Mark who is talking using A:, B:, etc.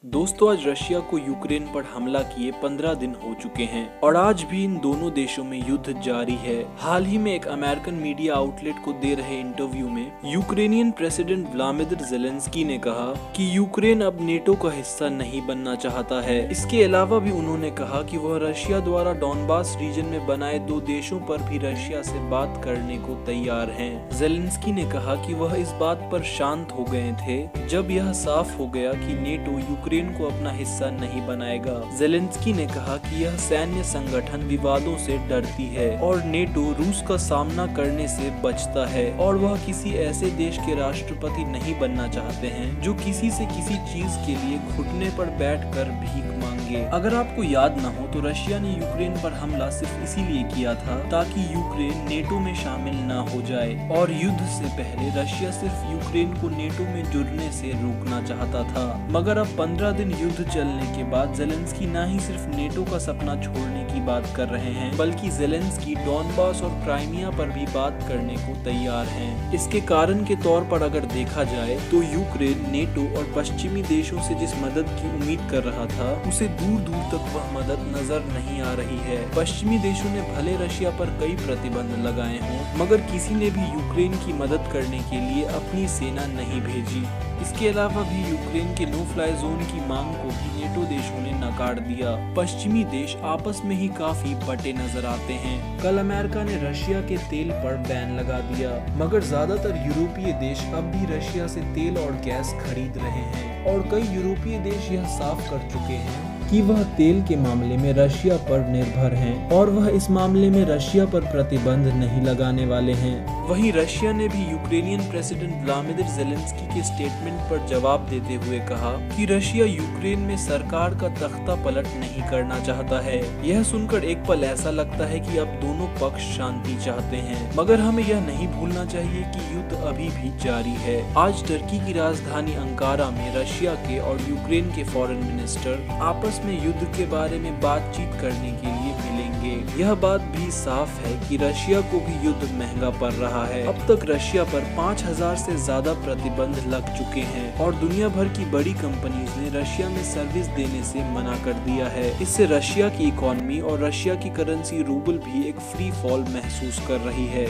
A: दोस्तों, आज रशिया को यूक्रेन पर हमला किए 15 दिन हो चुके हैं और आज भी इन दोनों देशों में युद्ध जारी है। हाल ही में एक अमेरिकन मीडिया आउटलेट को दे रहे इंटरव्यू में यूक्रेनियन प्रेसिडेंट व्लादिमीर ज़ेलेंस्की ने कहा कि यूक्रेन अब नेटो का हिस्सा नहीं बनना चाहता है। इसके अलावा भी उन्होंने कहा कि वह रशिया द्वारा डॉनबास रीजन में बनाए 2 देशों पर भी रशिया से बात करने को तैयार हैं। ज़ेलेंस्की ने कहा कि वह इस बात पर शांत हो गए थे जब यह साफ हो गया कि नेटो यूक्रेन को अपना हिस्सा नहीं बनाएगा। ज़ेलेंस्की ने कहा कि यह सैन्य संगठन विवादों से डरती है और नेटो रूस का सामना करने से बचता है और वह किसी ऐसे देश के राष्ट्रपति नहीं बनना चाहते हैं जो किसी से किसी चीज के लिए घुटने पर बैठकर भीख मांगे। अगर आपको याद न हो तो रशिया ने यूक्रेन पर हमला सिर्फ इसीलिए किया था ताकि यूक्रेन नेटो में शामिल न हो जाए और युद्ध से पहले रशिया सिर्फ यूक्रेन को नेटो में जुड़ने से रोकना चाहता था। मगर अब 15 दिन युद्ध चलने के बाद ज़ेलेंस्की न ही सिर्फ नेटो का सपना छोड़ने की बात कर रहे हैं बल्कि ज़ेलेंस्की डॉनबास और क्राइमिया पर भी बात करने को तैयार हैं। इसके कारण के तौर पर अगर देखा जाए तो यूक्रेन नेटो और पश्चिमी देशों से जिस मदद की उम्मीद कर रहा था उसे दूर दूर तक वह मदद नजर नहीं आ रही है। पश्चिमी देशों ने भले रशिया पर कई प्रतिबंध लगाए हों मगर किसी ने भी यूक्रेन की मदद करने के लिए अपनी सेना नहीं भेजी। इसके अलावा भी यूक्रेन के नो फ्लाई जोन की मांग को भी नेटो देशों ने नकार दिया। पश्चिमी देश आपस में ही काफी बटे नजर आते हैं। कल अमेरिका ने रशिया के तेल पर बैन लगा दिया मगर ज्यादातर यूरोपीय देश अब भी रशिया से तेल और गैस खरीद रहे हैं और कई यूरोपीय देश यह साफ कर चुके हैं कि वह तेल के मामले में रशिया पर निर्भर हैं और वह इस मामले में रशिया पर प्रतिबंध नहीं लगाने वाले हैं। वहीं रशिया ने भी यूक्रेनियन प्रेसिडेंट व्लादिमीर ज़ेलेंस्की के स्टेटमेंट पर जवाब देते हुए कहा कि रशिया यूक्रेन में सरकार का तख्ता पलट नहीं करना चाहता है। यह सुनकर एक पल ऐसा लगता है कि अब दोनों पक्ष शांति चाहते हैं मगर हमें यह नहीं भूलना चाहिए कि युद्ध अभी भी जारी है। आज टर्की की राजधानी अंकारा में रशिया के और यूक्रेन के फॉरेन मिनिस्टर आपस में युद्ध के बारे में बातचीत करने के लिए मिलेंगे। यह बात भी साफ है कि रशिया को भी युद्ध महंगा पड़ रहा है। अब तक रशिया पर 5000 से ज्यादा प्रतिबंध लग चुके हैं और दुनिया भर की बड़ी कंपनीज ने रशिया में सर्विस देने से मना कर दिया है। इससे रशिया की इकोनॉमी और रशिया की करेंसी रूबल भी एक फ्री फॉल महसूस कर रही है।